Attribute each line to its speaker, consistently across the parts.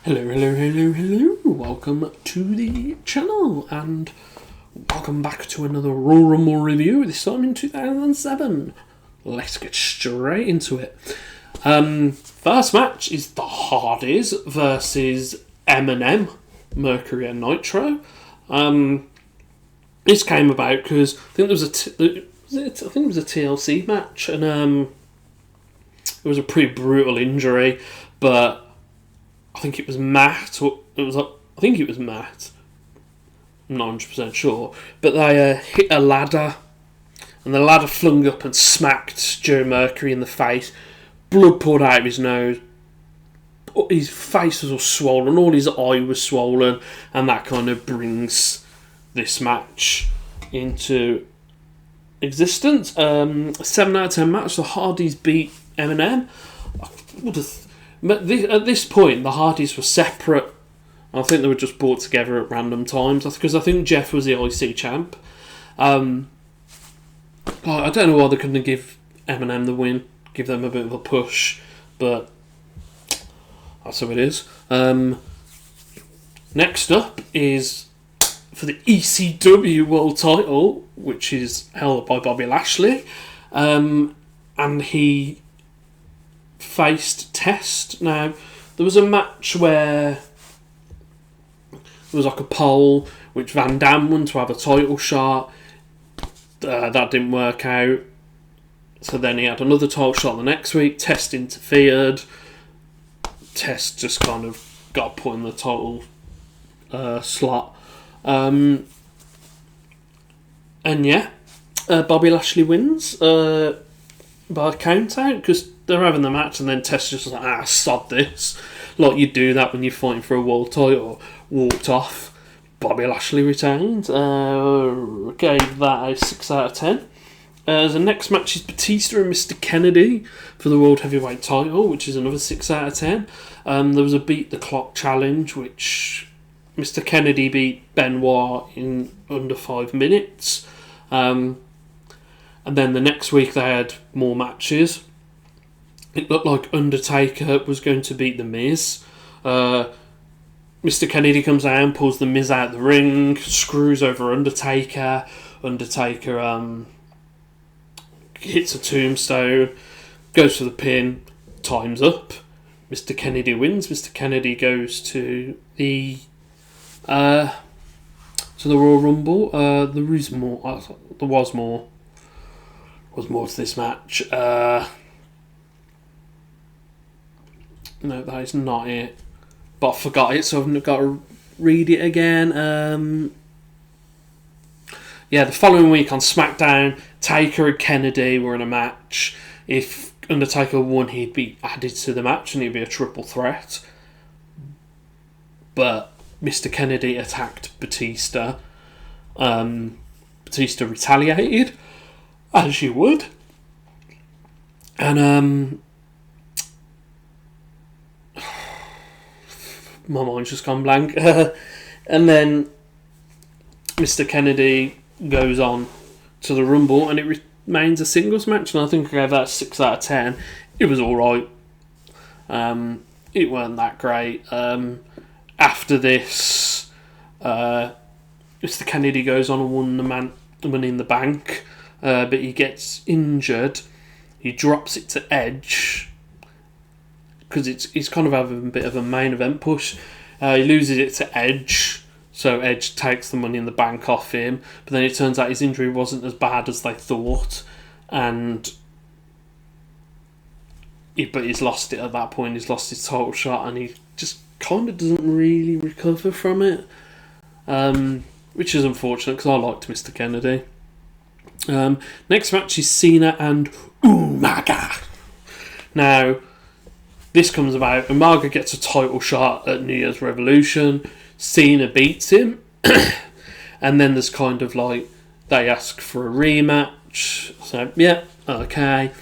Speaker 1: Hello. Welcome to the channel and welcome back to another Royal Rumble review, this time in 2007. Let's get straight into it. First match is the Hardys versus M&M, Mercury and Nitro. This came about because I think there was a TLC match, and it was a pretty brutal injury, but I think it was Matt. I think it was Matt. I'm not 100% sure, but they hit a ladder, and the ladder flung up and smacked Joe Mercury in the face. Blood poured out of his nose. His face was all swollen. All his eye was swollen, and that kind of brings this match into existence. 7 out of 10 match. The Hardys beat M&M. But at this point, the Hardys were separate. I think they were just brought together at random times, because I think Jeff was the IC champ. I don't know why they couldn't give M&M the win, give them a bit of a push, but that's how it is. Next up is for the ECW World Title, which is held by Bobby Lashley, and he faced Test. Now, there was a match where there was like a poll which Van Dam won to have a title shot. That didn't work out. So then he had another title shot the next week. Test interfered. Test just kind of got put in the title slot. And yeah, Bobby Lashley wins by a count out, because they're having the match and then Test just like, sod this. Like you do that when you're fighting for a world title. Walked off. Bobby Lashley retained. Gave that a 6 out of 10. The next match is Batista and Mr. Kennedy for the World Heavyweight title, which is another 6 out of 10. There was a Beat the Clock challenge, which Mr. Kennedy beat Benoit in under 5 minutes. And then the next week they had more matches. It looked like Undertaker was going to beat The Miz. Mr. Kennedy comes out, pulls The Miz out the ring, screws over Undertaker. Undertaker hits a tombstone, goes for the pin, time's up. Mr. Kennedy wins. Mr. Kennedy goes to the Royal Rumble. There is more. There was more. Was more to this match. No, that is not it. But I forgot it, so I've got to read it again. The following week on SmackDown, Taker and Kennedy were in a match. If Undertaker won, he'd be added to the match and he'd be a triple threat. But Mr. Kennedy attacked Batista. Batista retaliated, as you would. And my mind's just gone blank. And then Mr. Kennedy goes on to the Rumble, and it remains a singles match, and I think I gave that 6 out of 10. It was alright. It weren't that great. After this, Mr. Kennedy goes on and won the Money in the Bank, but he gets injured. He drops it to Edge, because he's kind of having a bit of a main event push. He loses it to Edge, so Edge takes the Money in the Bank off him, but then it turns out his injury wasn't as bad as they thought, but he's lost it at that point. He's lost his title shot, and he just kind of doesn't really recover from it, which is unfortunate, because I liked Mr. Kennedy. Next match is Cena and Umaga. Now, this comes about, Umaga gets a title shot at New Year's Revolution. Cena beats him. And then there's kind of like, they ask for a rematch. So, yeah, okay.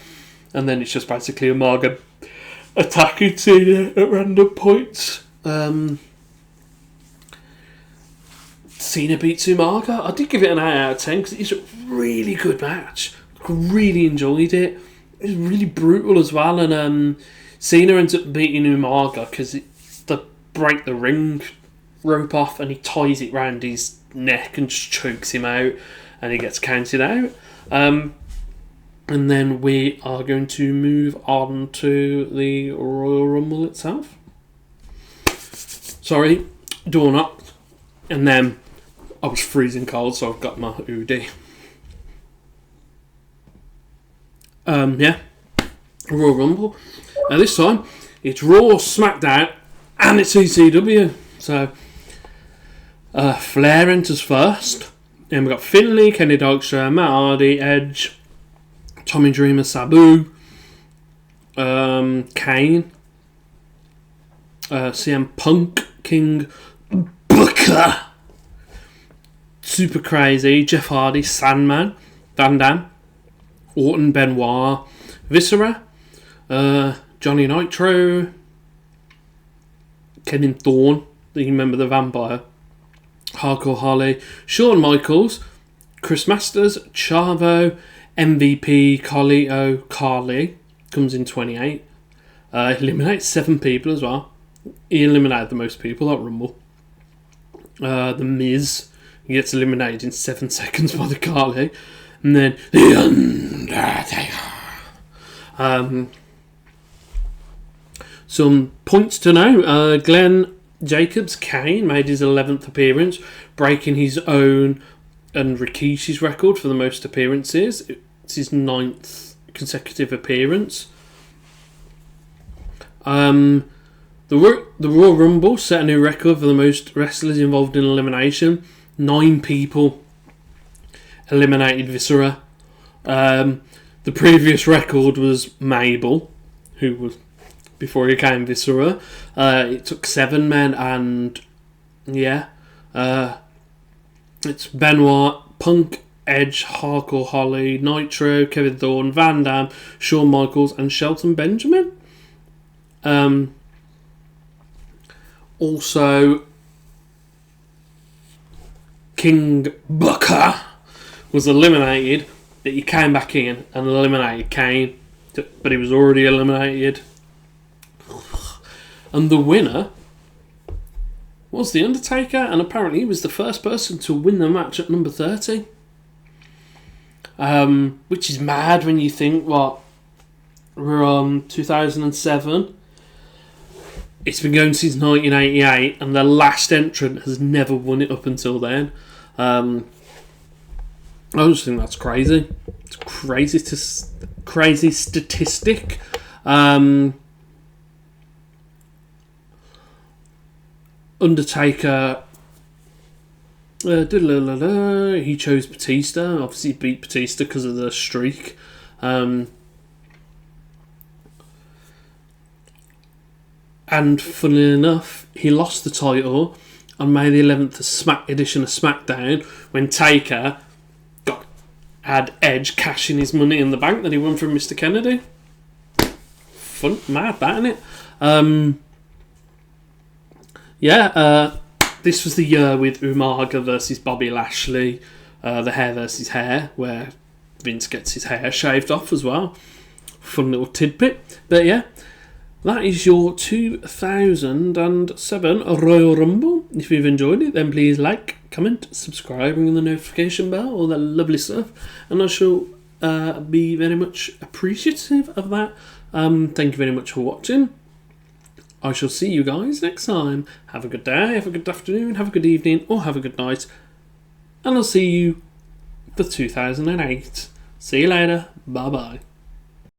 Speaker 1: And then it's just basically Umaga attacking Cena at random points. Cena beats Umaga. I did give it an 8 out of 10 because it's a really good match. I really enjoyed it. It was really brutal as well. And Cena ends up beating Umaga because the break the ring rope off, and he ties it round his neck and just chokes him out, and he gets counted out. And then we are going to move on to the Royal Rumble itself. Sorry, door knocked, and then I was freezing cold, so I've got my hoodie. Royal Rumble. Now this time, it's Raw, SmackDown, and it's ECW. So, Flair enters first. And we've got Finlay, Kenny Dykstra, Matt Hardy, Edge, Tommy Dreamer, Sabu, Kane, CM Punk, King Booker, Super Crazy, Jeff Hardy, Sandman, Van Dam, Orton, Benoit, Viscera, Johnny Nitro, Kevin Thorne, do you remember the vampire? Hardcore Holly, Shawn Michaels, Chris Masters, Chavo, MVP, Carly comes in 28. Eliminates 7 people as well. He eliminated the most people at Rumble. The Miz, he gets eliminated in 7 seconds by the Carly. And then The Undertaker. Some points to know. Glenn Jacobs Kane made his 11th appearance, breaking his own and Rikishi's record for the most appearances. It's his 9th consecutive appearance. The Royal Rumble set a new record for the most wrestlers involved in elimination. 9 people eliminated Viscera. The previous record was Mabel, who was before he came Viscera. It took 7 men, and it's Benoit, Punk, Edge, Hardcore Holly, Nitro, Kevin Thorne, Van Dam, Shawn Michaels, and Shelton Benjamin. Also, King Booker was eliminated, but he came back in and eliminated Kane, but he was already eliminated. And the winner was The Undertaker, and apparently he was the first person to win the match at number 30. Which is mad when you think, we're on 2007. It's been going since 1988, and the last entrant has never won it up until then. I just think that's crazy. It's crazy statistic. Undertaker, he chose Batista. Obviously, beat Batista because of the streak. And funnily enough, he lost the title on May the 11th edition of SmackDown when Taker had Edge cashing his money in the bank that he won from Mr. Kennedy. Mad that, innit? This was the year with Umaga versus Bobby Lashley, the hair versus hair, where Vince gets his hair shaved off as well. Fun little tidbit. But yeah, that is your 2007 Royal Rumble. If you've enjoyed it, then please like, comment, subscribe, ring the notification bell, all that lovely stuff. And I shall be very much appreciative of that. Thank you very much for watching. I shall see you guys next time. Have a good day, have a good afternoon, have a good evening, or have a good night. And I'll see you for 2008. See you later. Bye-bye.